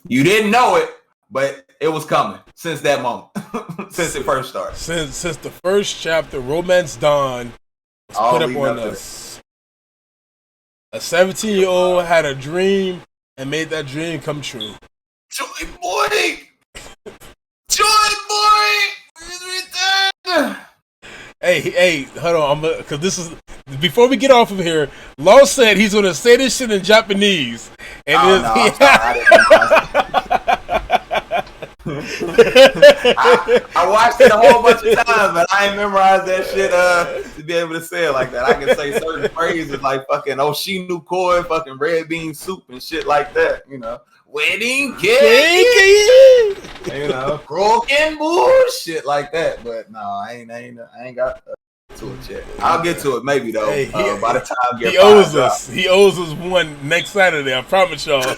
you didn't know it, but it was coming since that moment, since it first started. Since the first chapter, Romance Dawn was put up on us. A 17-year-old had a dream and made that dream come true. Joy Boy! Joy Boy! He's returned! Hey, hold on, because this is before we get off of here. Law said he's gonna say this shit in Japanese, and I watched it a whole bunch of times, but I ain't memorized that shit to be able to say it like that. I can say certain phrases like fucking Oshinu Koi, fucking red bean soup and shit like that, you know. Wedding cake, you know, broken bullshit like that. But no, I ain't got to it yet. I'll get to it maybe though. By the time Gear 5 he owes us one next Saturday. I promise y'all.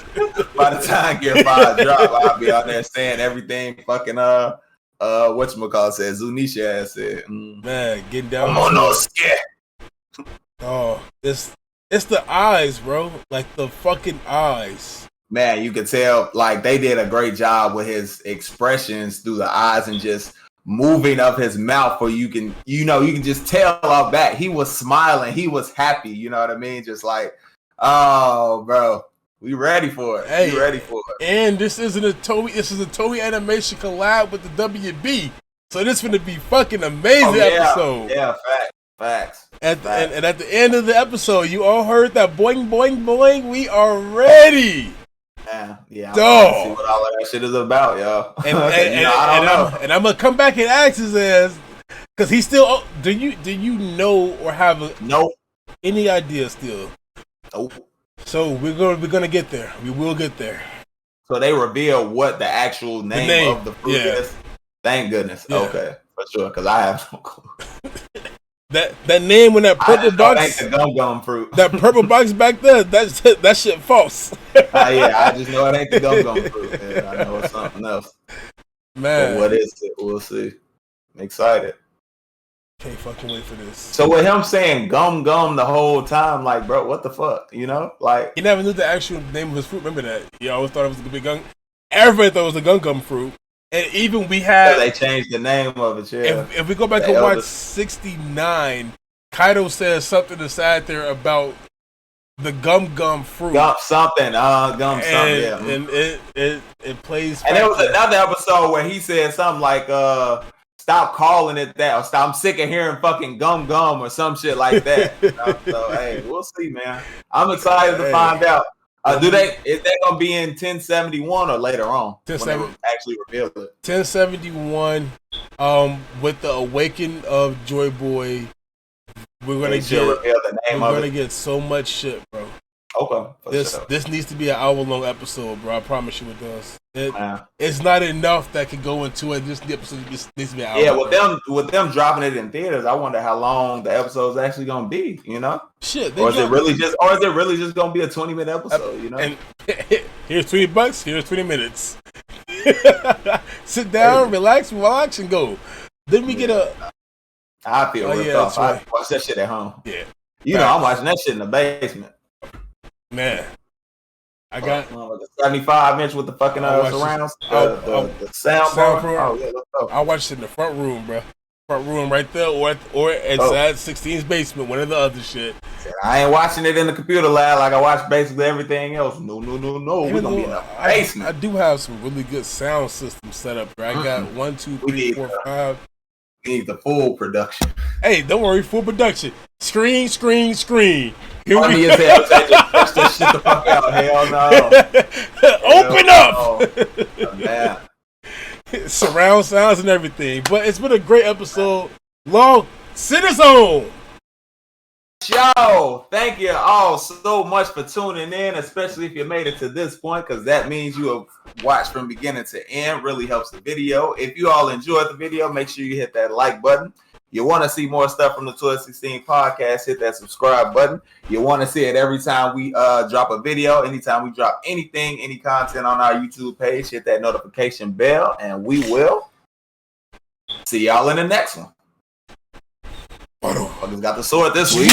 By the time Gear 5 drop, I'll be out there saying everything. Fucking whatchamacallit said. Zunisha ass said. Man, getting down. Oh, it's the eyes, bro. Like the fucking eyes. Man, you could tell like they did a great job with his expressions through the eyes and just moving of his mouth, where you can just tell off back he was smiling, he was happy, you know what I mean? Just like, oh bro, we ready for it. Hey, we ready for it. And this is a Toei Animation collab with the WB. So this is gonna be fucking amazing episode. Yeah, facts. And at the end of the episode, you all heard that boing boing boing. We are ready. Yeah, I'm gonna see what all of that shit is about, y'all. And I don't know. And I'm gonna come back and ask his ass, because he still. Do you know or have any idea still? Nope. So we're gonna get there. We will get there. So they reveal what the actual name of the fruit is. Thank goodness. Yeah. Okay, for sure, because I have no clue. That name when that purple box, ain't the gum fruit. That purple box back there, that shit false. Yeah, I just know it ain't the gum fruit. Yeah, I know it's something else. Man, but what is it? We'll see. I'm excited. Can't fucking wait for this. So with him saying gum the whole time, like, bro, what the fuck? You know, like he never knew the actual name of his fruit. Remember that? He always thought it was the big gum. Everybody thought it was the gum fruit. And even we had they changed the name of it. Yeah. If we go back and watch 69, Kaido says something to side there about the gum fruit. Gum something. Yeah. And it plays. And there was another episode where he said something like, "Stop calling it that," or "Stop. I'm sick of hearing fucking gum or some shit like that." So hey, we'll see, man. I'm excited to find out. Is that gonna be in 1071 or later on? When they actually reveal it. 1071. With the awakening of Joy Boy, we're gonna get so much shit, bro. Okay. This needs to be an hour-long episode, bro. I promise you it does. It's not enough that can go into it. This episode needs to be an hour. Yeah, with them dropping it in theaters, I wonder how long the episode's actually gonna be. You know, shit. Or is it really just gonna be a 20-minute episode? You know, and here's $20. Here's 20 minutes. Sit down, relax, and go. Then we get a. I feel ripped off. I watch that shit at home. Yeah, you know, I'm watching that shit in the basement. Man, I got the 75-inch with the fucking surrounds, the sound bar. I watched it in the front room, bro. Front room right there, or inside 16's basement, one of the other shit. I ain't watching it in the computer lab like I watch basically everything else. No. We're gonna be in the basement. I do have some really good sound systems set up, bro. I got 1, 2, 3, 4, 5. We need the full production. Hey, don't worry, full production. Screen. Funny as hell. Just push that shit the fuck out. Hell no. Open up. Oh, man. Surround sounds and everything. But it's been a great episode. Long, sit us on. y'all. Thank you all so much for tuning in, especially if you made it to this point, because that means you have watched from beginning to end. Really helps the video. If you all enjoyed the video, make sure you hit that like button. You want to see more stuff from the 1216 podcast, hit that subscribe button. You want to see it every time we drop a video, anytime we drop anything, any content on our YouTube page, hit that notification bell, and we will see y'all in the next one. Fuckers got the sword this week.